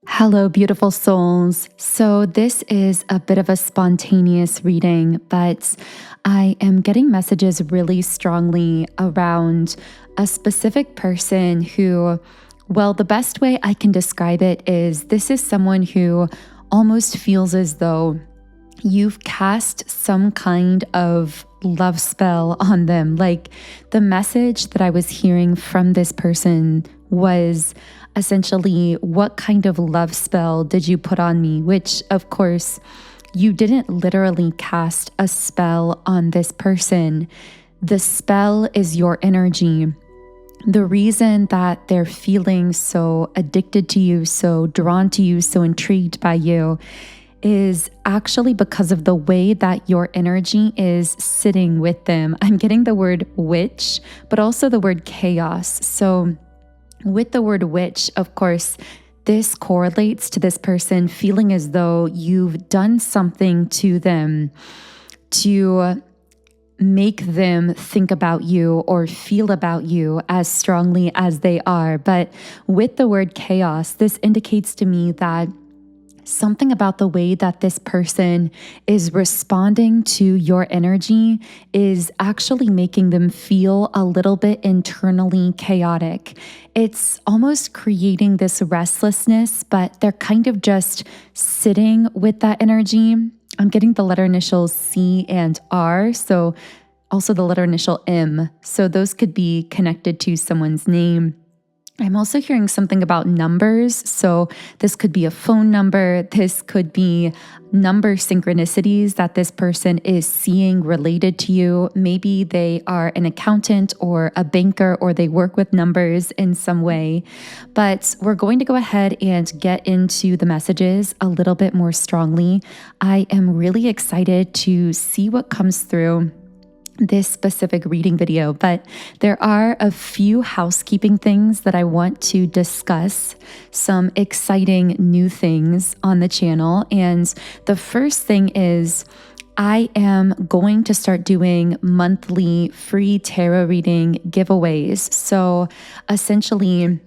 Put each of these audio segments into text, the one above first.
Hello, beautiful souls. So, this is a bit of a spontaneous reading, but I am getting messages really strongly around a specific person who, well, the best way I can describe it is this is someone who almost feels as though you've cast some kind of love spell on them. Like the message that I was hearing from this person was essentially, what kind of love spell did you put on me? Which, of course, you didn't literally cast a spell on this person. The spell is your energy. The reason that they're feeling so addicted to you, so drawn to you, so intrigued by you is actually because of the way that your energy is sitting with them. I'm getting the word witch, but also the word chaos. So with the word witch, of course, this correlates to this person feeling as though you've done something to them to make them think about you or feel about you as strongly as they are. But with the word chaos, this indicates to me that something about the way that this person is responding to your energy is actually making them feel a little bit internally chaotic. It's almost creating this restlessness, but they're kind of just sitting with that energy. I'm getting the letter initials C and R, so also the letter initial M. So those could be connected to someone's name. I'm also hearing something about numbers. So this could be a phone number. This could be number synchronicities that this person is seeing related to you. Maybe they are an accountant or a banker, or they work with numbers in some way. But we're going to go ahead and get into the messages a little bit more strongly. I am really excited to see what comes through this specific reading video, but there are a few housekeeping things that I want to discuss, some exciting new things on the channel. And the first thing is I am going to start doing monthly free tarot reading giveaways. So essentially,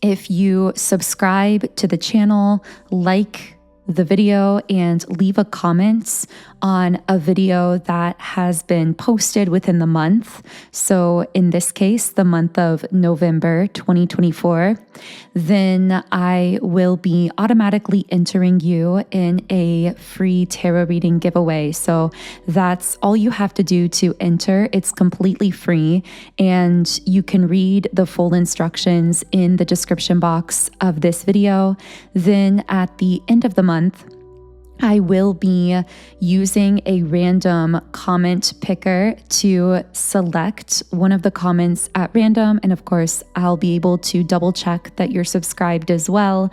if you subscribe to the channel, like the video, and leave a comment on a video that has been posted within the month. So in this case, the month of November 2024, then I will be automatically entering you in a free tarot reading giveaway. So that's all you have to do to enter. It's completely free, and you can read the full instructions in the description box of this video. Then at the end of the month, I will be using a random comment picker to select one of the comments at random. And of course, I'll be able to double check that you're subscribed as well.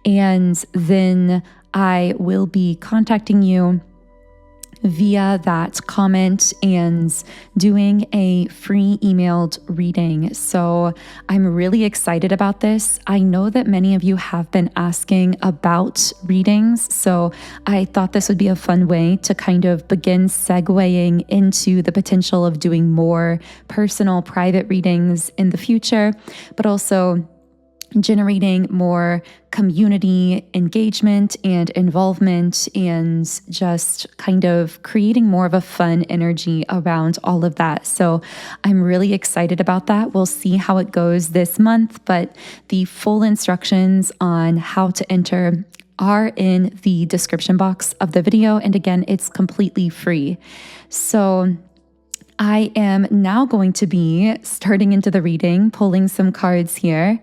And then I will be contacting you via that comment and doing a free emailed reading. So I'm really excited about this. I know that many of you have been asking about readings, so I thought this would be a fun way to kind of begin segueing into the potential of doing more personal private readings in the future, but also generating more community engagement and involvement, and just kind of creating more of a fun energy around all of that. So I'm really excited about that. We'll see how it goes this month, but the full instructions on how to enter are in the description box of the video. And again, it's completely free. So I am now going to be starting into the reading, pulling some cards here.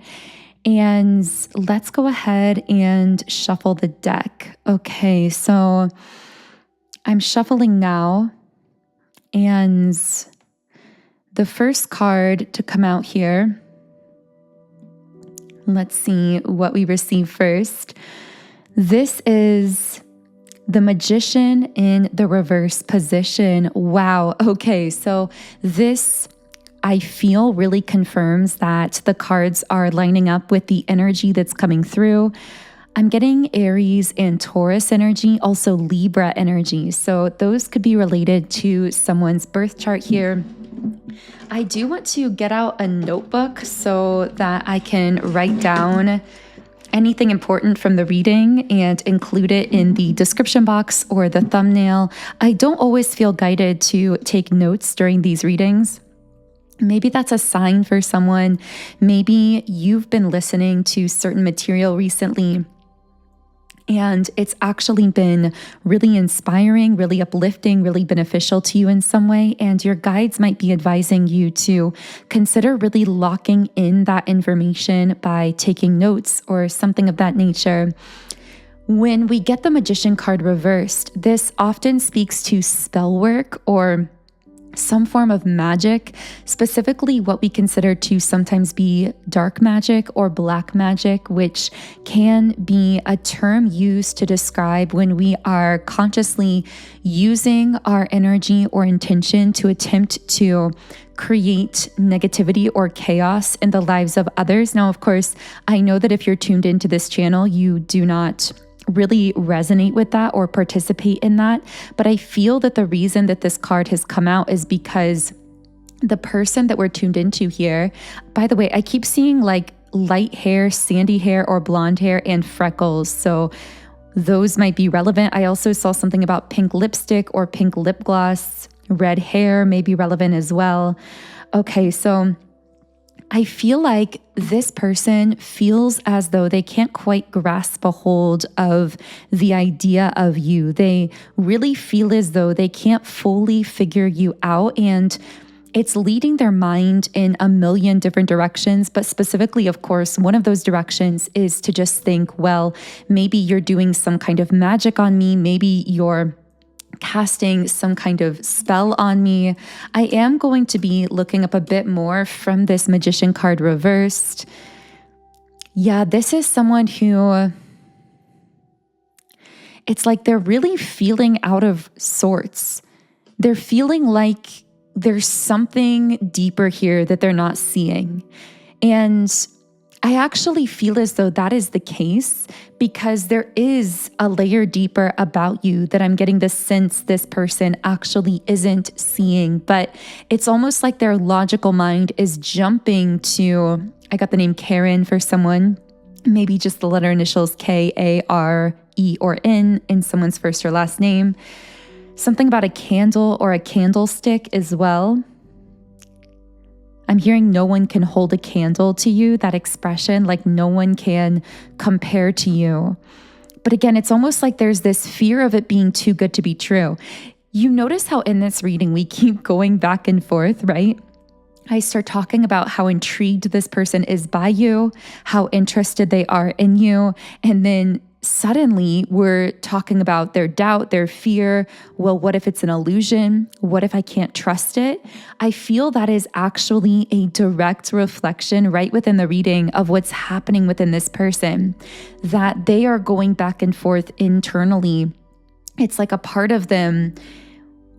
And let's go ahead and shuffle the deck. Okay, so I'm shuffling now. And the first card to come out here, let's see what we receive first. This is the Magician in the reverse position. Wow. Okay, so this I feel really confirms that the cards are lining up with the energy that's coming through. I'm getting Aries and Taurus energy, also Libra energy. So those could be related to someone's birth chart here. I do want to get out a notebook so that I can write down anything important from the reading and include it in the description box or the thumbnail. I don't always feel guided to take notes during these readings. Maybe that's a sign for someone. Maybe you've been listening to certain material recently and it's actually been really inspiring, really uplifting, really beneficial to you in some way. And your guides might be advising you to consider really locking in that information by taking notes or something of that nature. When we get the Magician card reversed, this often speaks to spell work or some form of magic, specifically what we consider to sometimes be dark magic or black magic, which can be a term used to describe when we are consciously using our energy or intention to attempt to create negativity or chaos in the lives of others. Now, of course, I know that if you're tuned into this channel, you do not really resonate with that or participate in that. But I feel that the reason that this card has come out is because the person that we're tuned into here, by the way, I keep seeing like light hair, sandy hair, or blonde hair and freckles. So those might be relevant. I also saw something about pink lipstick or pink lip gloss. Red hair may be relevant as well. Okay, so I feel like this person feels as though they can't quite grasp a hold of the idea of you. They really feel as though they can't fully figure you out, and it's leading their mind in a million different directions. But specifically, of course, one of those directions is to just think, well, maybe you're doing some kind of magic on me. Maybe you're casting some kind of spell on me. I am going to be looking up a bit more from this Magician card reversed. Yeah, this is someone who, it's like they're really feeling out of sorts. They're feeling like there's something deeper here that they're not seeing. And I actually feel as though that is the case because there is a layer deeper about you that I'm getting the sense this person actually isn't seeing. But it's almost like their logical mind is jumping to, I got the name Karen for someone, maybe just the letter initials K-A-R-E or N in someone's first or last name. Something about a candle or a candlestick as well. I'm hearing no one can hold a candle to you, that expression, like no one can compare to you. But again, it's almost like there's this fear of it being too good to be true. You notice how in this reading, we keep going back and forth, right? I start talking about how intrigued this person is by you, how interested they are in you, and then suddenly we're talking about their doubt, their fear. Well, what if it's an illusion? What if I can't trust it? I feel that is actually a direct reflection right within the reading of what's happening within this person, that they are going back and forth internally. It's like a part of them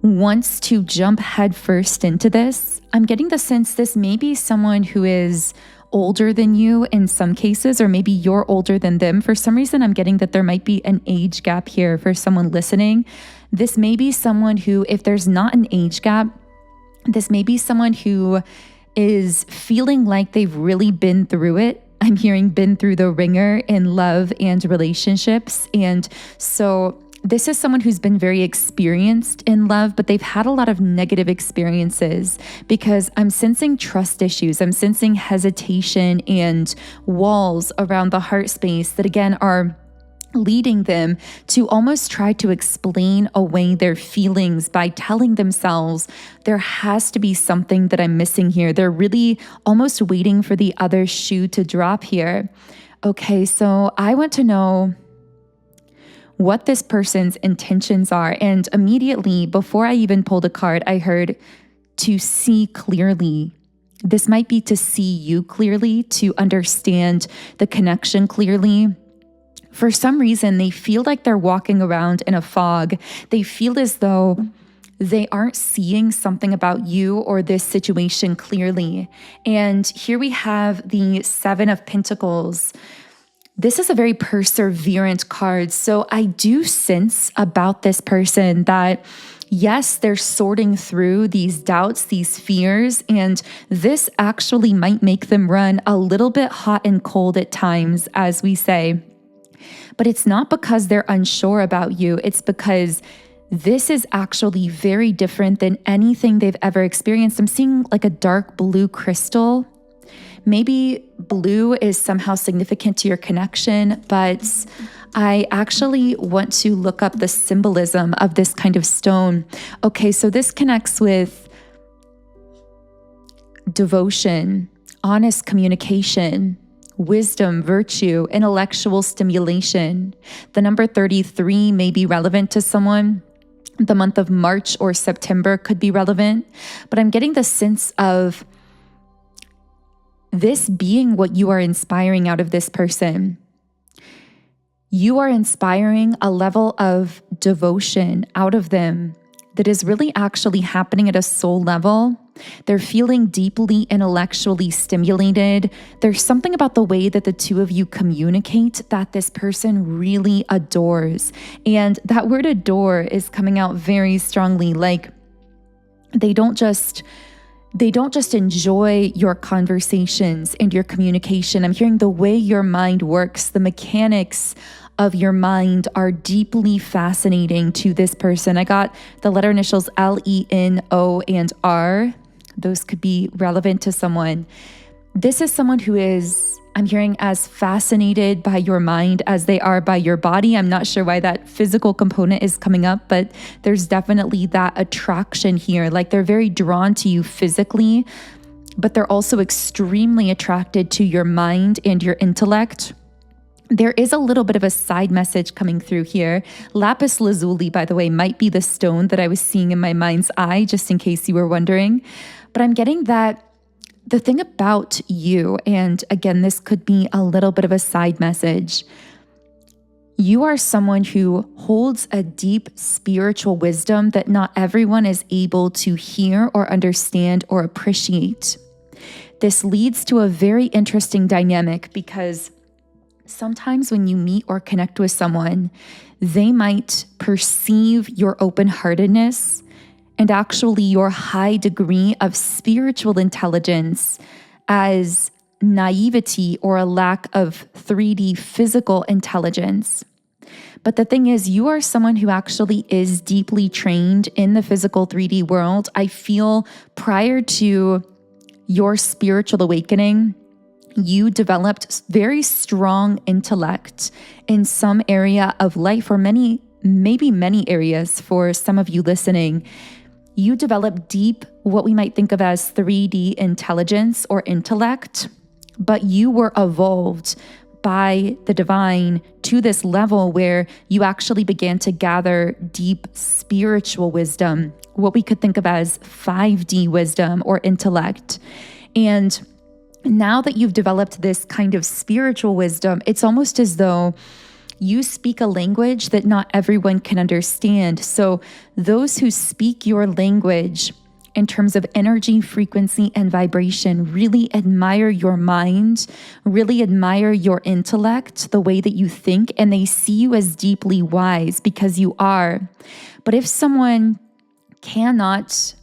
wants to jump headfirst into this. I'm getting the sense this may be someone who is older than you in some cases, or maybe you're older than them. For some reason, I'm getting that there might be an age gap here for someone listening. This may be someone who, if there's not an age gap, this may be someone who is feeling like they've really been through it. I'm hearing been through the ringer in love and relationships. And so this is someone who's been very experienced in love, but they've had a lot of negative experiences because I'm sensing trust issues. I'm sensing hesitation and walls around the heart space that, again, are leading them to almost try to explain away their feelings by telling themselves there has to be something that I'm missing here. They're really almost waiting for the other shoe to drop here. Okay, so I want to know what this person's intentions are. And immediately, before I even pulled a card, I heard to see clearly. This might be to see you clearly, to understand the connection clearly. For some reason, they feel like they're walking around in a fog. They feel as though they aren't seeing something about you or this situation clearly. And here we have the Seven of Pentacles. This is a very perseverant card. So I do sense about this person that Yes, they're sorting through these doubts, these fears, and this actually might make them run a little bit hot and cold at times, as we say. But it's not because they're unsure about you. It's because this is actually very different than anything they've ever experienced. I'm seeing like a dark blue crystal. Maybe blue is somehow significant to your connection, but I actually want to look up the symbolism of this kind of stone. Okay, so this connects with devotion, honest communication, wisdom, virtue, intellectual stimulation. The number 33 may be relevant to someone. The month of March or September could be relevant, but I'm getting the sense of this being what you are inspiring out of this person. You are inspiring a level of devotion out of them that is really actually happening at a soul level. They're feeling deeply intellectually stimulated. There's something about the way that the two of you communicate that this person really adores. And that word adore is coming out very strongly. Like they don't just enjoy your conversations and your communication. I'm hearing the way your mind works, the mechanics of your mind are deeply fascinating to this person. I got the letter initials L-E-N-O and R. Those could be relevant to someone. This is someone who is, I'm hearing, as fascinated by your mind as they are by your body. I'm not sure why that physical component is coming up, but there's definitely that attraction here. Like they're very drawn to you physically, but they're also extremely attracted to your mind and your intellect. There is a little bit of a side message coming through here. Lapis lazuli, by the way, might be the stone that I was seeing in my mind's eye, just in case you were wondering. But I'm getting that the thing about you, and again, this could be a little bit of a side message, you are someone who holds a deep spiritual wisdom that not everyone is able to hear or understand or appreciate. This leads to a very interesting dynamic because sometimes when you meet or connect with someone, they might perceive your open-heartedness and actually your high degree of spiritual intelligence as naivety or a lack of 3D physical intelligence. But the thing is, you are someone who actually is deeply trained in the physical 3D world. I feel prior to your spiritual awakening, you developed very strong intellect in some area of life, or maybe many areas for some of you listening. You develop deep, what we might think of as 3D intelligence or intellect, but you were evolved by the divine to this level where you actually began to gather deep spiritual wisdom, what we could think of as 5D wisdom or intellect. And now that you've developed this kind of spiritual wisdom, it's almost as though you speak a language that not everyone can understand. So those who speak your language in terms of energy, frequency, and vibration really admire your mind, really admire your intellect, the way that you think, and they see you as deeply wise because you are. But if someone cannot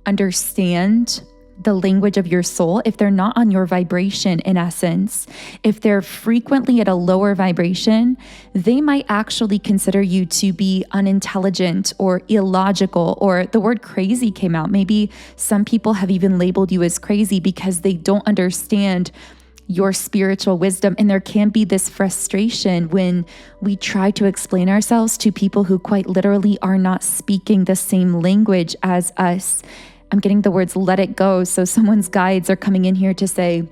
understand the language of your soul, if they're not on your vibration, in essence, if they're frequently at a lower vibration, they might actually consider you to be unintelligent or illogical, or the word crazy came out. Maybe some people have even labeled you as crazy because they don't understand your spiritual wisdom. And there can be this frustration when we try to explain ourselves to people who quite literally are not speaking the same language as us. I'm getting the words let it go. So someone's guides are coming in here to say,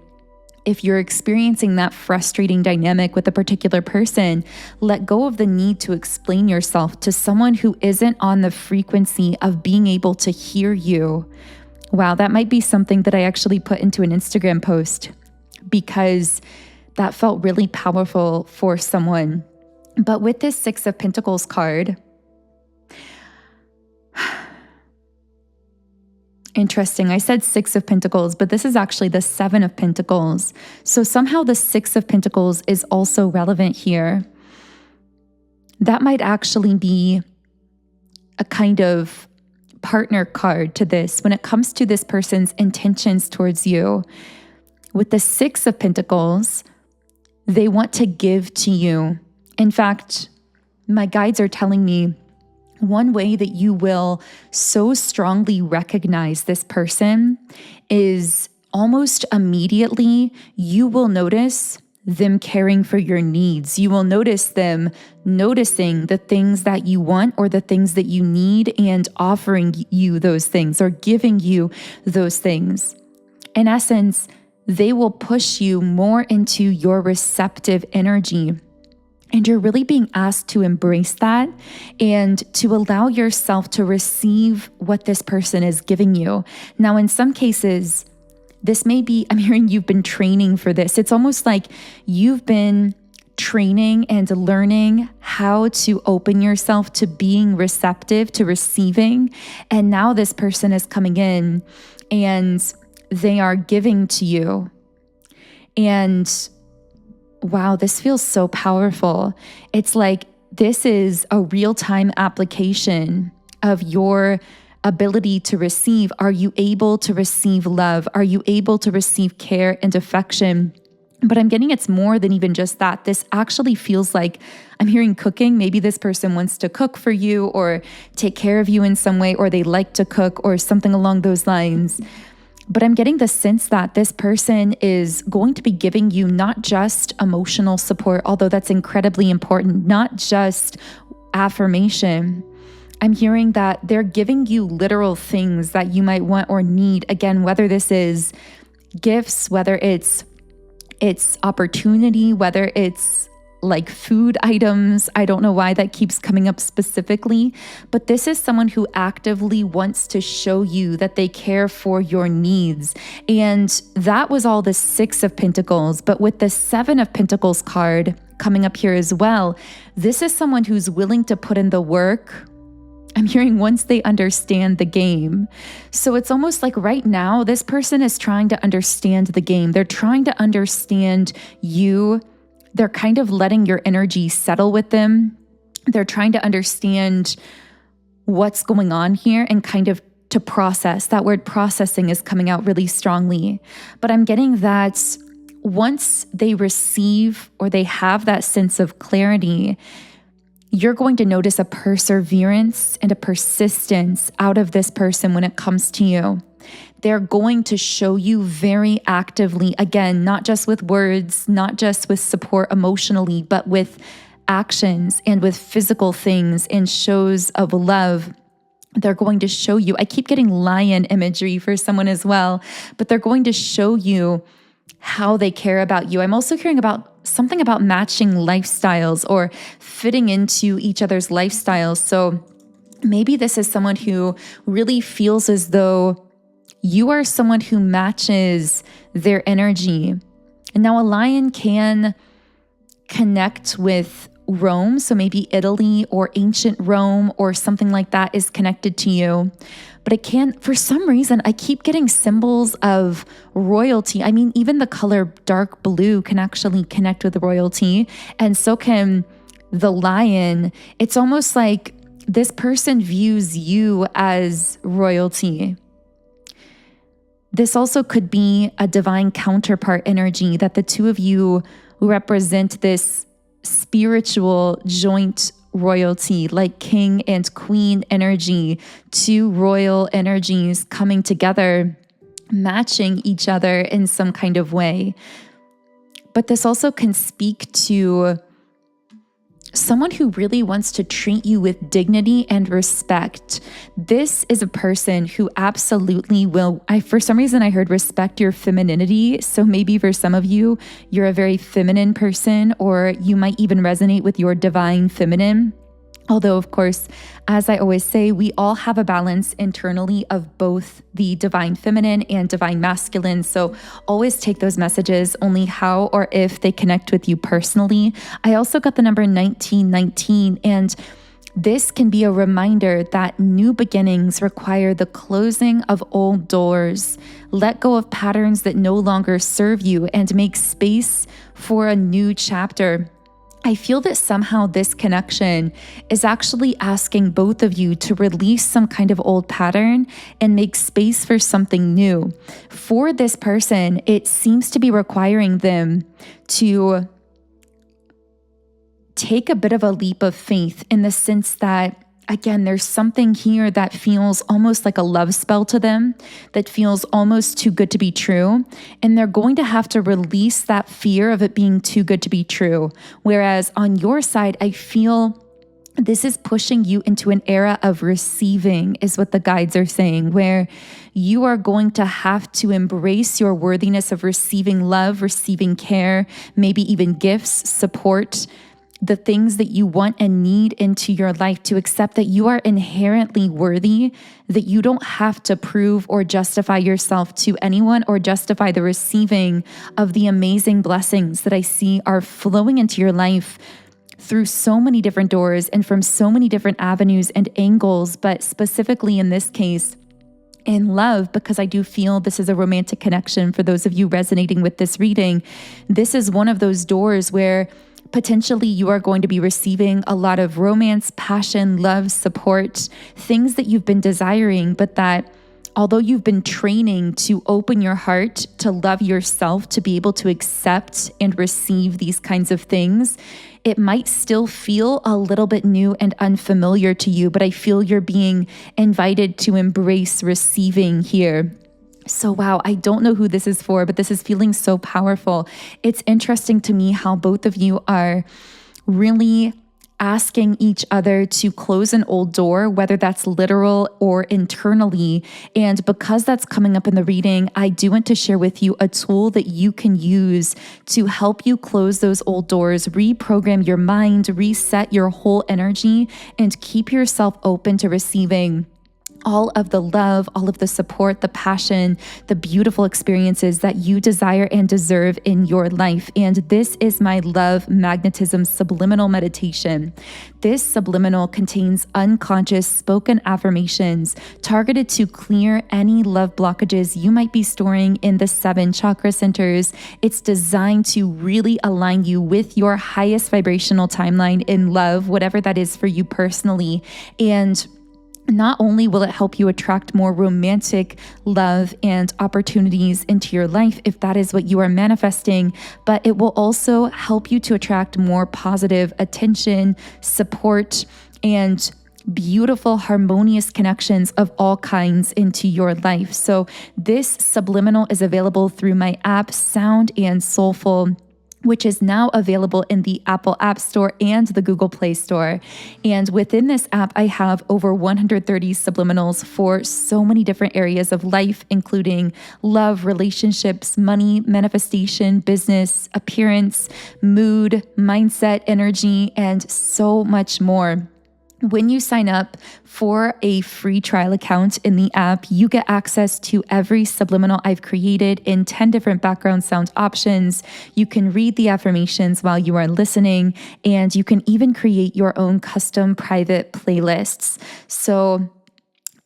if you're experiencing that frustrating dynamic with a particular person, let go of the need to explain yourself to someone who isn't on the frequency of being able to hear you. Wow, that might be something that I actually put into an Instagram post because that felt really powerful for someone. But with this 6 of Pentacles card, interesting. I said 6 of Pentacles, but this is actually the 7 of Pentacles. So somehow the 6 of Pentacles is also relevant here. That might actually be a kind of partner card to this when it comes to this person's intentions towards you. With the Six of Pentacles, they want to give to you. In fact, my guides are telling me one way that you will so strongly recognize this person is almost immediately you will notice them caring for your needs. You will notice them noticing the things that you want or the things that you need and offering you those things or giving you those things. In essence, they will push you more into your receptive energy. And you're really being asked to embrace that and to allow yourself to receive what this person is giving you. Now, in some cases, this may be, I'm hearing you've been training for this. It's almost like you've been training and learning how to open yourself to being receptive, to receiving. And now this person is coming in and they are giving to you. And wow, this feels so powerful. It's like this is a real-time application of your ability to receive. Are you able to receive love? Are you able to receive care and affection? But I'm getting it's more than even just that. This actually feels like I'm hearing cooking. Maybe this person wants to cook for you or take care of you in some way, or they like to cook or something along those lines. But I'm getting the sense that this person is going to be giving you not just emotional support, although that's incredibly important, not just affirmation. I'm hearing that they're giving you literal things that you might want or need. Again, whether this is gifts, whether it's opportunity, whether it's like food items. I don't know why that keeps coming up specifically, but this is someone who actively wants to show you that they care for your needs. And that was all the Six of Pentacles. But with the Seven of Pentacles card coming up here as well, this is someone who's willing to put in the work. I'm hearing once they understand the game. So it's almost like right now, this person is trying to understand the game. They're trying to understand you. They're kind of letting your energy settle with them. They're trying to understand what's going on here and kind of to process. That word processing is coming out really strongly. But I'm getting that once they receive or they have that sense of clarity, you're going to notice a perseverance and a persistence out of this person when it comes to you. They're going to show you very actively, again, not just with words, not just with support emotionally, but with actions and with physical things and shows of love. They're going to show you, I keep getting lion imagery for someone as well, but they're going to show you how they care about you. I'm also hearing about something about matching lifestyles or fitting into each other's lifestyles. So maybe this is someone who really feels as though you are someone who matches their energy. And now a lion can connect with Rome. So maybe Italy or ancient Rome or something like that is connected to you. But it can, for some reason, I keep getting symbols of royalty. I mean, even the color dark blue can actually connect with royalty. And so can the lion. It's almost like this person views you as royalty. This also could be a divine counterpart energy that the two of you represent this spiritual joint royalty, like king and queen energy, two royal energies coming together, matching each other in some kind of way. But this also can speak to someone who really wants to treat you with dignity and respect. This is a person who absolutely will, for some reason I heard respect your femininity. So maybe for some of you, you're a very feminine person, or you might even resonate with your divine feminine. Although, of course, as I always say, we all have a balance internally of both the divine feminine and divine masculine. So always take those messages only how or if they connect with you personally. I also got the number 1919, and this can be a reminder that new beginnings require the closing of old doors. Let go of patterns that no longer serve you and make space for a new chapter. I feel that somehow this connection is actually asking both of you to release some kind of old pattern and make space for something new. For this person, it seems to be requiring them to take a bit of a leap of faith, in the sense that, again, there's something here that feels almost like a love spell to them, that feels almost too good to be true. And they're going to have to release that fear of it being too good to be true. Whereas on your side, I feel this is pushing you into an era of receiving, is what the guides are saying, where you are going to have to embrace your worthiness of receiving love, receiving care, maybe even gifts, support, the things that you want and need into your life, to accept that you are inherently worthy, that you don't have to prove or justify yourself to anyone or justify the receiving of the amazing blessings that I see are flowing into your life through so many different doors and from so many different avenues and angles, but specifically in this case, in love, because I do feel this is a romantic connection for those of you resonating with this reading. This is one of those doors where potentially you are going to be receiving a lot of romance, passion, love, support, things that you've been desiring, but that although you've been training to open your heart, to love yourself, to be able to accept and receive these kinds of things, it might still feel a little bit new and unfamiliar to you, but I feel you're being invited to embrace receiving here. So wow, I don't know who this is for, but this is feeling so powerful. It's interesting to me how both of you are really asking each other to close an old door, whether that's literal or internally. And because that's coming up in the reading, I do want to share with you a tool that you can use to help you close those old doors, reprogram your mind, reset your whole energy, and keep yourself open to receiving all of the love, all of the support, the passion, the beautiful experiences that you desire and deserve in your life. And this is my Love Magnetism Subliminal meditation. This subliminal contains unconscious spoken affirmations targeted to clear any love blockages you might be storing in the 7 chakra centers. It's designed to really align you with your highest vibrational timeline in love, whatever that is for you personally. And not only will it help you attract more romantic love and opportunities into your life, if that is what you are manifesting, but it will also help you to attract more positive attention, support, and beautiful, harmonious connections of all kinds into your life. So this subliminal is available through my app, Sound and Soulful, which is now available in the Apple App Store and the Google Play Store. And within this app, I have over 130 subliminals for so many different areas of life, including love, relationships, money, manifestation, business, appearance, mood, mindset, energy, and so much more. When you sign up for a free trial account in the app, you get access to every subliminal I've created in 10 different background sound options. You can read the affirmations while you are listening, and you can even create your own custom private playlists. So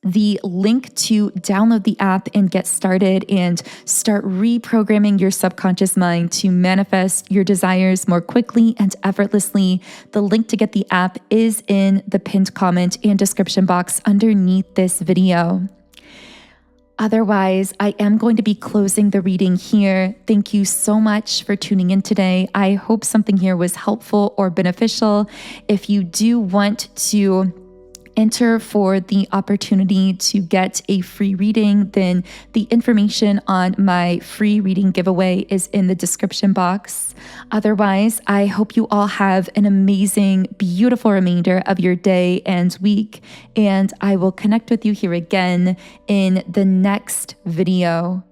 the link to download the app and get started and start reprogramming your subconscious mind to manifest your desires more quickly and effortlessly. The link to get the app is in the pinned comment and description box underneath this video. Otherwise, I am going to be closing the reading here. Thank you so much for tuning in today. I hope something here was helpful or beneficial. If you do want to enter for the opportunity to get a free reading, then the information on my free reading giveaway is in the description box. Otherwise, I hope you all have an amazing, beautiful remainder of your day and week, and I will connect with you here again in the next video.